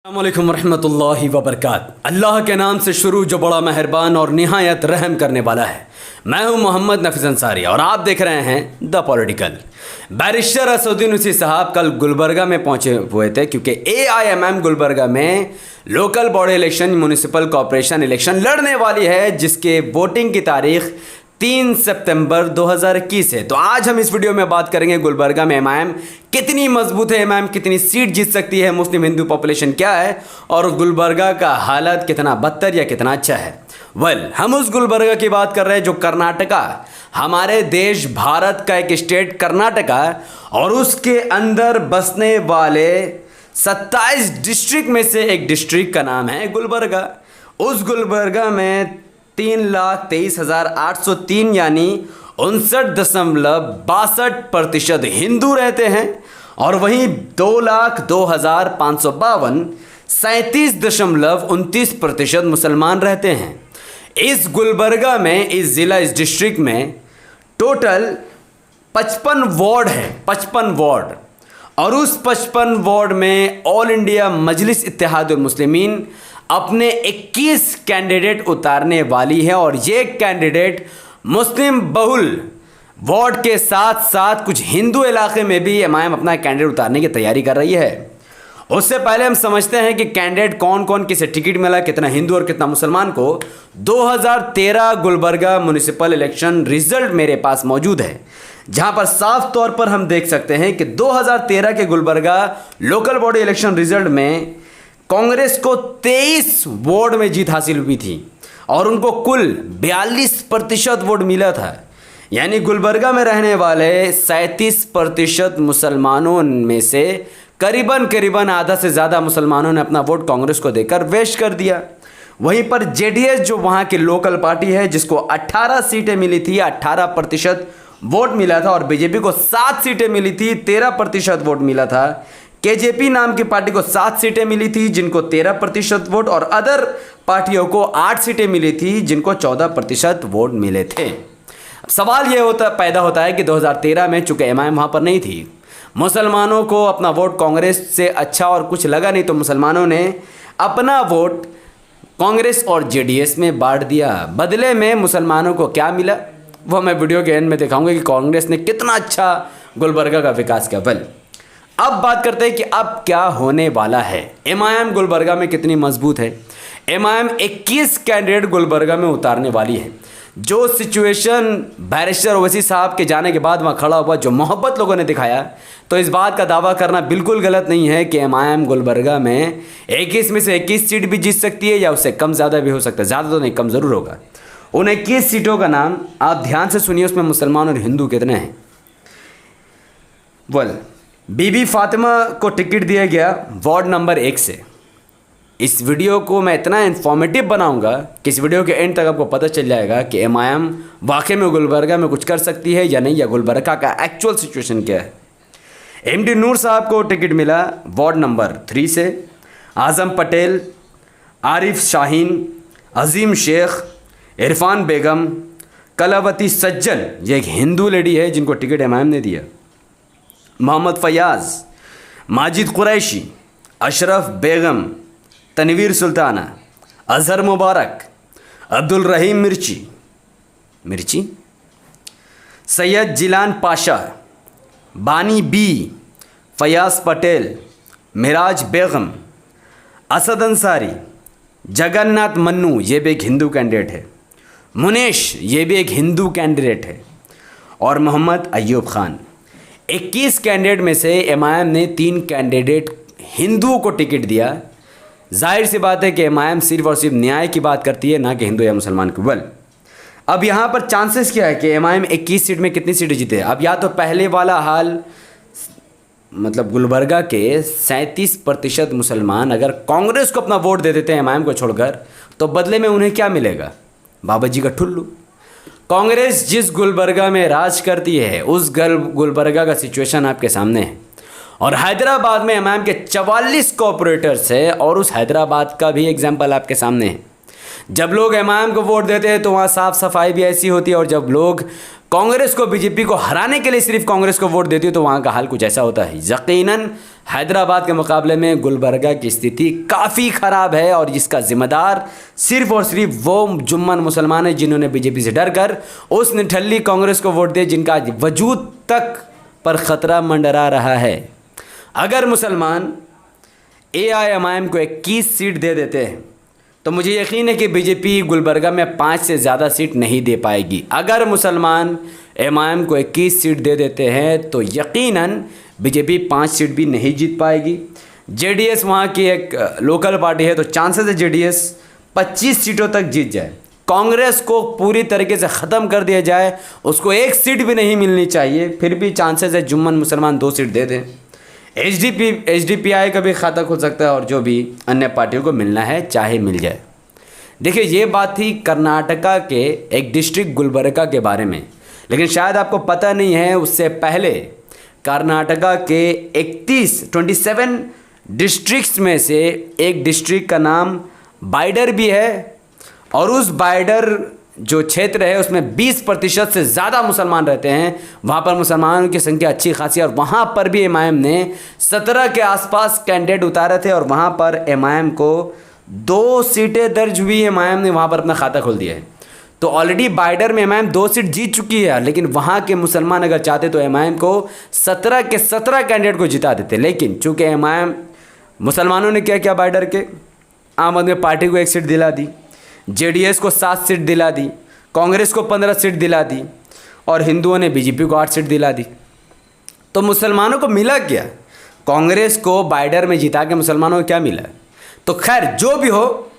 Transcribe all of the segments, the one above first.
अस्सलामुअलैकुम रहमतुल्लाहि वबरकात। अल्लाह के नाम से शुरू जो बड़ा मेहरबान और निहायत रहम करने वाला है। मैं हूं मोहम्मद नफीस अंसारी और आप देख रहे हैं the political. Barrister Asaduddin Owaisi साहब कल गुलबर्गा में पहुंचे हुए थे क्योंकि AIMM गुलबर्गा में local body election municipal corporation election लड़ने वाली है, जिसके वोटिंग की तारीख 3 सितंबर 2021 है। तो आज हम इस वीडियो में बात करेंगे गुलबर्गा में MIM कितनी मजबूत है, MIM कितनी सीट जीत सकती है, मुस्लिम हिंदू पॉपुलेशन क्या है और गुलबर्गा का हालत कितना बदतर या कितना अच्छा है। हम उस गुलबर्गा की बात कर रहे हैं जो कर्नाटका, हमारे देश भारत का एक स्टेट कर्नाटका और उसके अंदर बसने वाले 27 डिस्ट्रिक्ट में से एक डिस्ट्रिक्ट का नाम है गुलबर्गा। उस गुलबर्गा में 3,23,803 यानी 59.62% हिंदू रहते हैं और वहीं 2,02,552 37.29% मुसलमान रहते हैं। इस गुलबर्गा में, इस ज़िला, इस डिस्ट्रिक्ट में टोटल 55 वार्ड हैं, 55 वार्ड, और उस 55 वार्ड में ऑल इंडिया मजलिस इत्तेहादुल मुस्लिमीन अपने 21 कैंडिडेट उतारने वाली है और ये कैंडिडेट मुस्लिम बहुल वार्ड के साथ साथ कुछ हिंदू इलाके में भी MIM अपना कैंडिडेट उतारने की तैयारी कर रही है। उससे पहले हम समझते हैं कि कैंडिडेट कौन कौन, किसे टिकट मिला, कितना हिंदू और कितना मुसलमान को। 2013 गुलबर्गा म्यूनिसिपल इलेक्शन रिजल्ट मेरे पास मौजूद है, जहां पर साफ तौर पर हम देख सकते हैं कि 2013 के Gulbarga local body election result में कांग्रेस को 23 वार्ड में जीत हासिल हुई थी और उनको कुल 42% वोट मिला था। यानी गुलबर्गा में रहने वाले 37% मुसलमानों में से करीबन आधा से ज़्यादा मुसलमानों ने अपना वोट कांग्रेस को देकर वेस्ट कर दिया। वहीं पर JDS जो वहाँ की लोकल पार्टी है, जिसको 18 सीटें मिली थी, 18% वोट मिला था, और BJP को 7 सीटें मिली थी, 13% वोट मिला था। KJP नाम की पार्टी को 7 सीटें मिली थी, जिनको 13% वोट, और अदर पार्टियों को 8 सीटें मिली थी, जिनको 14% वोट मिले थे। अब सवाल ये पैदा होता है कि 2013 में चूंकि MIM वहाँ पर नहीं थी, मुसलमानों को अपना वोट कांग्रेस से अच्छा और कुछ लगा नहीं, तो मुसलमानों ने अपना वोट कांग्रेस और JDS में बांट दिया। बदले में मुसलमानों को क्या मिला वो मैं वीडियो के एंड में दिखाऊंगा कि कांग्रेस ने कितना अच्छा गुलबर्गा का विकास किया। अब बात करते हैं कि अब क्या होने वाला है। MIM गुलबर्गा में कितनी मजबूत है। MIM 21 कैंडिडेट गुलबर्गा में उतारने वाली है। जो सिचुएशन बैरिस्टर ओवैसी साहब के जाने के बाद वहाँ खड़ा हुआ, जो मोहब्बत लोगों ने दिखाया, तो इस बात का दावा करना बिल्कुल गलत नहीं है कि MIM गुलबर्गा में 21 में से 21 सीट भी जीत सकती है या उससे कम ज़्यादा भी हो सकता है। ज़्यादा तो नहीं, कम ज़रूर होगा। उन 21 सीटों का नाम आप ध्यान से सुनिए, उसमें मुसलमान और हिंदू कितने हैं। बीबी फातिमा को टिकट दिया गया वार्ड नंबर 1 से। इस वीडियो को मैं इतना इन्फॉर्मेटिव बनाऊंगा कि इस वीडियो के एंड तक आपको पता चल जाएगा कि MIM वाकई में गुलबर्गा में कुछ कर सकती है या नहीं, या गुलबर्गा का एक्चुअल सिचुएशन क्या है। MD नूर साहब को टिकट मिला वार्ड नंबर 3 से। आज़म पटेल, आरिफ शाहीन, अजीम शेख, इरफान बेगम, कलावती सज्जन, ये एक हिंदू लेडी है जिनको टिकट MIM ने दिया, मोहम्मद फयाज़, माजिद कुरैशी, अशरफ बेगम, तनवीर सुल्ताना, अजहर मुबारक, अब्दुल रहीम मिर्ची, सैयद जिलान पाशा, बानी बी, फयाज पटेल, मिराज बेगम, असद अंसारी, जगन्नाथ मन्नू, ये भी एक हिंदू कैंडिडेट है, मुनेश, ये भी एक हिंदू कैंडिडेट है, और मोहम्मद अयूब खान। 21 कैंडिडेट में से MIM ने 3 कैंडिडेट हिंदुओं को टिकट दिया। जाहिर सी बात है कि MIM सिर्फ और सिर्फ न्याय की बात करती है, ना कि हिंदू या मुसलमान की। अब यहाँ पर चांसेस क्या है कि MIM 21 सीट में कितनी सीटें जीते। अब या तो पहले वाला हाल, मतलब गुलबर्गा के 37% मुसलमान अगर कांग्रेस को अपना वोट दे देते हैं MIM को छोड़कर, तो बदले में उन्हें क्या मिलेगा? बाबा जी का ठुल्लू। कांग्रेस जिस गुलबर्गा में राज करती है, उस गुलबर्गा का सिचुएशन आपके सामने है। और हैदराबाद में MIM के 44 कॉर्पोरेटर्स है, और उस हैदराबाद का भी एग्जाम्पल आपके सामने है। जब लोग MIM को वोट देते हैं तो वहाँ साफ़ सफाई भी ऐसी होती है, और जब लोग कांग्रेस को, बीजेपी को हराने के लिए सिर्फ कांग्रेस को वोट देती हो तो वहाँ का हाल कुछ ऐसा होता है। यकीनन हैदराबाद के मुकाबले में गुलबर्गा की स्थिति काफ़ी ख़राब है और जिसका जिम्मेदार सिर्फ और सिर्फ वो जुम्मन मुसलमान है जिन्होंने बीजेपी से डर कर उस निठल्ली कांग्रेस को वोट दिए, जिनका वजूद तक पर ख़तरा मंडरा रहा है। अगर मुसलमान AIMIM को 21 सीट दे देते हैं तो मुझे यकीन है कि बीजेपी गुलबर्गा में 5 से ज़्यादा सीट नहीं दे पाएगी। अगर मुसलमान MIM को 21 सीट दे देते हैं तो यकीनन बीजेपी 5 सीट भी नहीं जीत पाएगी। JDS वहाँ की एक लोकल पार्टी है तो चांसेस है JDS 25 सीटों तक जीत जाए। कांग्रेस को पूरी तरीके से ख़त्म कर दिया जाए, उसको 1 सीट भी नहीं मिलनी चाहिए, फिर भी चांसेस है जुम्मन मुसलमान 2 सीट दे दें। HDPI का भी खाता खुल सकता है और जो भी अन्य पार्टियों को मिलना है चाहे मिल जाए। देखिए, ये बात थी कर्नाटका के एक डिस्ट्रिक्ट गुलबर्गा के बारे में, लेकिन शायद आपको पता नहीं है उससे पहले कर्नाटका के 27 डिस्ट्रिक्ट्स में से एक डिस्ट्रिक्ट का नाम बाइडर भी है और उस बाइडर जो क्षेत्र है उसमें 20% से ज़्यादा मुसलमान रहते हैं। वहाँ पर मुसलमानों की संख्या अच्छी खासी है और वहाँ पर भी MIM ने 17 के आसपास कैंडिडेट उतारे थे और वहाँ पर MIM को 2 सीटें दर्ज हुई। MIM ने वहाँ पर अपना खाता खोल दिया है। तो ऑलरेडी बाइडर में MIM 2 सीट जीत चुकी है, लेकिन वहाँ के मुसलमान अगर चाहते तो MIM को 17 के 17 कैंडिडेट को जिता देते। लेकिन चूँकि MIM मुसलमानों ने क्या किया, बाइडर के आम आदमी पार्टी को 1 सीट दिला दी, JDS को 7 सीट दिला दी, कांग्रेस को 15 सीट दिला दी और हिंदुओं ने बीजेपी को 8 सीट दिला दी। तो मुसलमानों को मिला क्या? कांग्रेस को बाइडर में जिता के मुसलमानों को क्या मिला? तो खैर जो भी हो,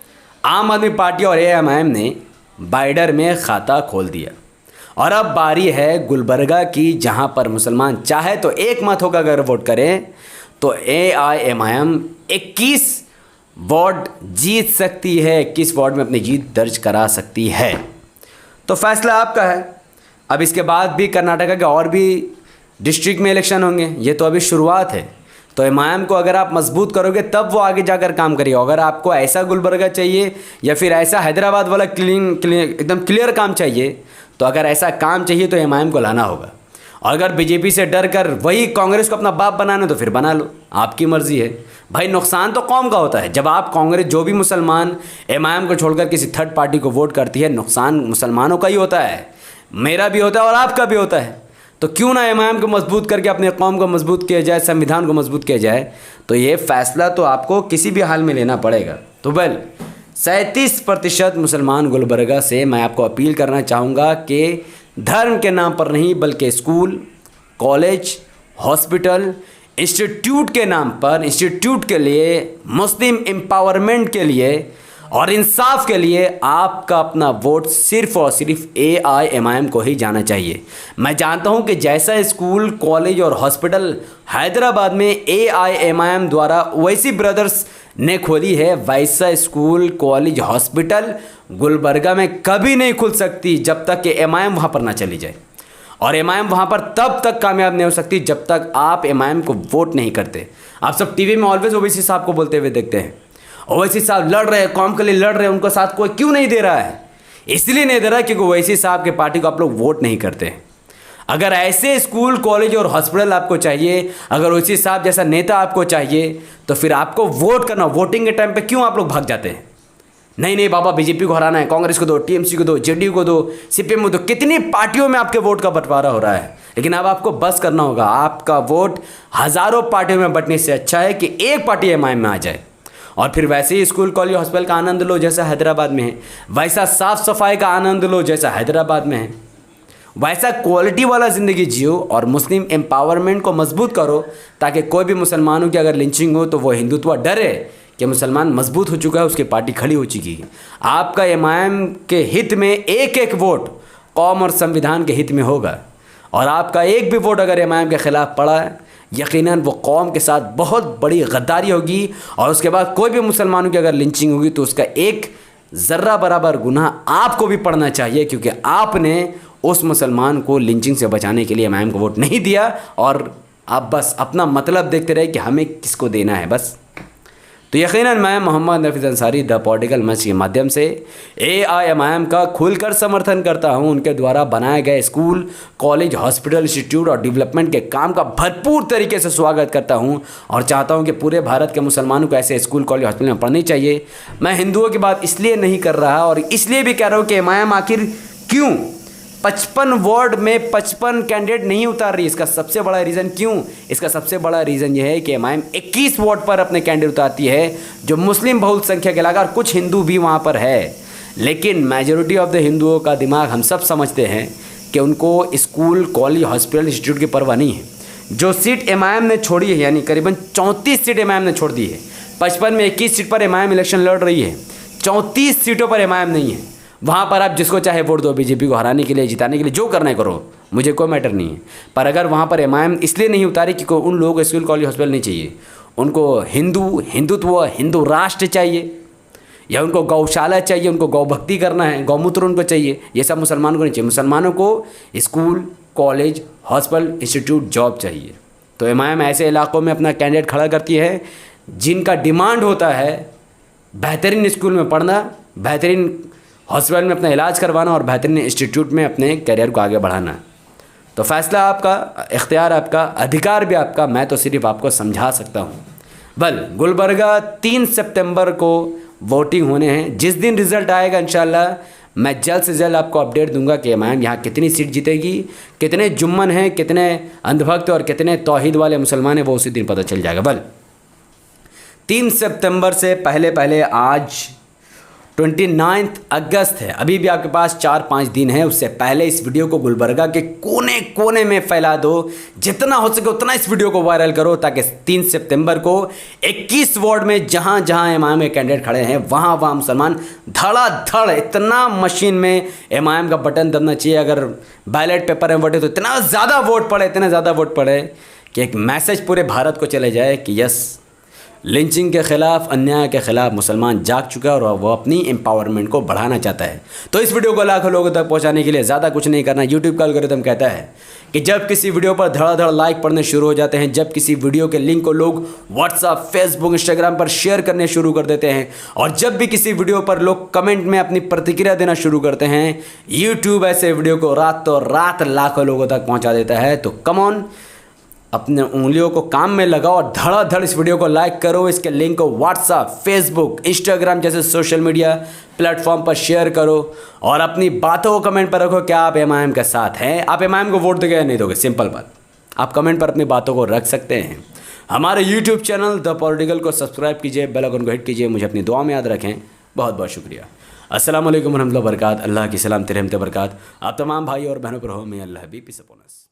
आम आदमी पार्टी और AIMIM ने बाइडर में खाता खोल दिया और अब बारी है गुलबर्गा की, जहां पर मुसलमान चाहे तो एक मत होकर अगर वोट करें तो AIMIM 21 वार्ड जीत सकती है, 21 वार्ड में अपनी जीत दर्ज करा सकती है। तो फैसला आपका है। अब इसके बाद भी कर्नाटका के और भी डिस्ट्रिक्ट में इलेक्शन होंगे, ये तो अभी शुरुआत है। तो MIM को अगर आप मजबूत करोगे तब वो आगे जाकर काम करेगा। अगर आपको ऐसा गुलबर्गा चाहिए या फिर ऐसा हैदराबाद वाला एकदम क्लियर काम चाहिए, तो अगर ऐसा काम चाहिए तो MIM को लाना होगा। और अगर बीजेपी से डर कर वही कांग्रेस को अपना बाप बनाना तो फिर बना लो, आपकी मर्ज़ी है भाई। नुकसान तो कौम का होता है जब आप कांग्रेस, जो भी मुसलमान MIM को छोड़कर किसी थर्ड पार्टी को वोट करती है, नुकसान मुसलमानों का ही होता है, मेरा भी होता है और आपका भी होता है। तो क्यों ना MIM को मजबूत करके अपने कौम को मजबूत किया जाए, संविधान को मजबूत किया जाए। तो ये फैसला तो आपको किसी भी हाल में लेना पड़ेगा। तो 37% मुसलमान गुलबर्गा से मैं आपको अपील करना चाहूँगा कि धर्म के नाम पर नहीं बल्कि स्कूल, कॉलेज, हॉस्पिटल, इंस्टीट्यूट के नाम पर, इंस्टीट्यूट के लिए, मुस्लिम एम्पावरमेंट के लिए और इंसाफ के लिए आपका अपना वोट सिर्फ और सिर्फ AIMIM को ही जाना चाहिए। मैं जानता हूं कि जैसा स्कूल, कॉलेज और हॉस्पिटल हैदराबाद में AIMIM द्वारा ओवैसी ब्रदर्स ने खोली है, वैसा स्कूल, कॉलेज, हॉस्पिटल गुलबर्गा में कभी नहीं खुल सकती जब तक कि MIM वहाँ पर ना चली जाए। और MIM वहाँ पर तब तक कामयाब नहीं हो सकती जब तक आप MIM को वोट नहीं करते। आप सब टीवी में ऑलवेज ओवैसी साहब को बोलते हुए देखते हैं, ओवैसी साहब लड़ रहे हैं, कौम के लिए लड़ रहे हैं, उनका साथ कोई क्यों नहीं दे रहा है? इसलिए नहीं दे रहा क्योंकि ओवैसी साहब के पार्टी को आप लोग वोट नहीं करते। अगर ऐसे स्कूल, कॉलेज और हॉस्पिटल आपको चाहिए, अगर ओवैसी साहब जैसा नेता आपको चाहिए, तो फिर आपको वोट करना। वोटिंग के टाइम पे क्यों आप लोग भाग जाते हैं? नहीं बाबा बीजेपी को हराना है, कांग्रेस को दो, TMC को दो, JDU को दो, CPM को दो। कितनी पार्टियों में आपके वोट का बंटवारा हो रहा है, लेकिन अब आपको बस करना होगा। आपका वोट हज़ारों पार्टियों में बंटने से अच्छा है कि एक पार्टी MIM में आ जाए और फिर वैसे ही स्कूल, कॉलेज, हॉस्पिटल का आनंद लो जैसा हैदराबाद में है, वैसा साफ़ सफाई का आनंद लो जैसा हैदराबाद में है, वैसा क्वालिटी वाला ज़िंदगी जियो और मुस्लिम एम्पावरमेंट को मजबूत करो ताकि कोई भी मुसलमानों की अगर लिंचिंग हो तो वो हिंदुत्व डरे कि मुसलमान मजबूत हो चुका है, उसकी पार्टी खड़ी हो चुकी है। आपका MIM के हित में एक एक वोट कौम और संविधान के हित में होगा और आपका एक भी वोट अगर MIM के ख़िलाफ़ पड़ा है, यकीनन वो कौम के साथ बहुत बड़ी गद्दारी होगी और उसके बाद कोई भी मुसलमानों की अगर लिंचिंग होगी तो उसका एक ज़र्रा बराबर गुनाह आपको भी पड़ना चाहिए, क्योंकि आपने उस मुसलमान को लिंचिंग से बचाने के लिए MIM को वोट नहीं दिया और आप बस अपना मतलब देखते रहे कि हमें किसको देना है बस। तो यकीनन मैं मोहम्मद नफीस अंसारी द पॉलिटिकल मंच के माध्यम से AIMIM का खुलकर समर्थन करता हूं। उनके द्वारा बनाए गए स्कूल, कॉलेज, हॉस्पिटल, इंस्टीट्यूट और डेवलपमेंट के काम का भरपूर तरीके से स्वागत करता हूं और चाहता हूं कि पूरे भारत के मुसलमानों को ऐसे स्कूल, कॉलेज, हॉस्पिटल में पढ़नी चाहिए। मैं हिंदुओं की बात इसलिए नहीं कर रहा और इसलिए भी कह रहा हूँ कि AIMIM आखिर क्यों 55 वार्ड में 55 कैंडिडेट नहीं उतार रही। इसका सबसे बड़ा रीज़न क्यों? इसका सबसे बड़ा रीज़न यह है कि AIMIM 21 वार्ड पर अपने कैंडिडेट उतारती है जो मुस्लिम बहुसंख्यक इलाका और कुछ हिंदू भी वहाँ पर है। लेकिन मेजॉरिटी ऑफ द हिंदुओं का दिमाग हम सब समझते हैं कि उनको स्कूल, कॉलेज, हॉस्पिटल, इंस्टीट्यूट की परवाह नहीं है। जो सीट AIMIM ने छोड़ी है, यानी करीबन 34 सीट AIMIM ने छोड़ दी है। 55 में 21 सीट पर AIMIM इलेक्शन लड़ रही है, 34 सीटों पर AIMIM नहीं है। वहाँ पर आप जिसको चाहे वोट दो, बीजेपी को हराने के लिए, जिताने के लिए, जो करना है करो, मुझे कोई मैटर नहीं है। पर अगर वहाँ पर AIMIM इसलिए नहीं उतारी कि उन लोगों को स्कूल, कॉलेज, हॉस्पिटल नहीं चाहिए, उनको हिंदुत्व, हिंदू राष्ट्र चाहिए, या उनको गौशाला चाहिए, उनको गौ भक्ति करना है, गौमूत्र उनको चाहिए, ये सब मुसलमानों को नहीं चाहिए। मुसलमानों को school, college, hospital, institute, job चाहिए। तो AIMIM ऐसे इलाकों में अपना कैंडिडेट खड़ा करती है जिनका डिमांड होता है बेहतरीन स्कूल में पढ़ना, बेहतरीन हॉस्पिटल में अपना इलाज करवाना और बेहतरीन इंस्टीट्यूट में अपने करियर को आगे बढ़ाना। तो फैसला आपका, इख्तियार आपका, अधिकार भी आपका, मैं तो सिर्फ आपको समझा सकता हूँ। गुलबर्गा 3 सितंबर को वोटिंग होने हैं। जिस दिन रिज़ल्ट आएगा इंशाल्लाह मैं जल्द से जल्द आपको अपडेट दूंगा कि AIMIM यहाँ कितनी सीट जीतेगी, कितने जुम्मन हैं, कितने अंधभक्त और कितने तौहीद वाले मुसलमान हैं, वो उसी दिन पता चल जाएगा। 3 सितंबर से पहले आज 29 अगस्त है, अभी भी आपके पास 4-5 दिन है। उससे पहले इस वीडियो को गुलबर्गा के कोने कोने में फैला दो, जितना हो सके उतना इस वीडियो को वायरल करो, ताकि 3 सितंबर को 21 वार्ड में जहां जहां AIMIM के कैंडिडेट खड़े हैं वहां वहां मुसलमान धड़ाधड़, इतना मशीन में AIMIM का बटन दबना चाहिए। अगर बैलेट पेपर में वोटे तो इतना ज़्यादा वोट पड़े, इतने ज़्यादा वोट पड़े कि एक मैसेज पूरे भारत को चले जाए कि यस, लिंचिंग के ख़िलाफ़, अन्याय के ख़िलाफ़ मुसलमान जाग चुका है और वो अपनी एम्पावरमेंट को बढ़ाना चाहता है। तो इस वीडियो को लाखों लोगों तक पहुंचाने के लिए ज़्यादा कुछ नहीं करना। यूट्यूब का एल्गोरिथम कहता है कि जब किसी वीडियो पर धड़ाधड़ लाइक पड़ने शुरू हो जाते हैं, जब किसी वीडियो के लिंक को लोग व्हाट्सअप, फेसबुक, इंस्टाग्राम पर शेयर करने शुरू कर देते हैं, और जब भी किसी वीडियो पर लोग कमेंट में अपनी प्रतिक्रिया देना शुरू करते हैं, यूट्यूब ऐसे वीडियो को रातों रात लाखों लोगों तक पहुँचा देता है। तो कम ऑन, अपने उंगलियों को काम में लगाओ और धड़ाधड़ इस वीडियो को लाइक करो, इसके लिंक को व्हाट्सएप, फेसबुक, इंस्टाग्राम जैसे सोशल मीडिया प्लेटफॉर्म पर शेयर करो और अपनी बातों को कमेंट पर रखो। क्या आप AIMIM के साथ हैं? आप AIMIM को वोट दोगे या नहीं दोगे? सिंपल बात, आप कमेंट पर अपनी बातों को रख सकते हैं। हमारे यूट्यूब चैनल द पॉलिटिकल को सब्सक्राइब कीजिए, बेल आइकन को हिट कीजिए, मुझे अपनी दुआ में याद रखें। बहुत बहुत शुक्रिया। अस्सलाम वालेकुम रहमतुल्लाहि व बरकात। अल्लाह की सलामत रहमत बरकात आप तमाम भाई और बहनों पर हो। मैं अल्लाह हबीब अपॉन अस।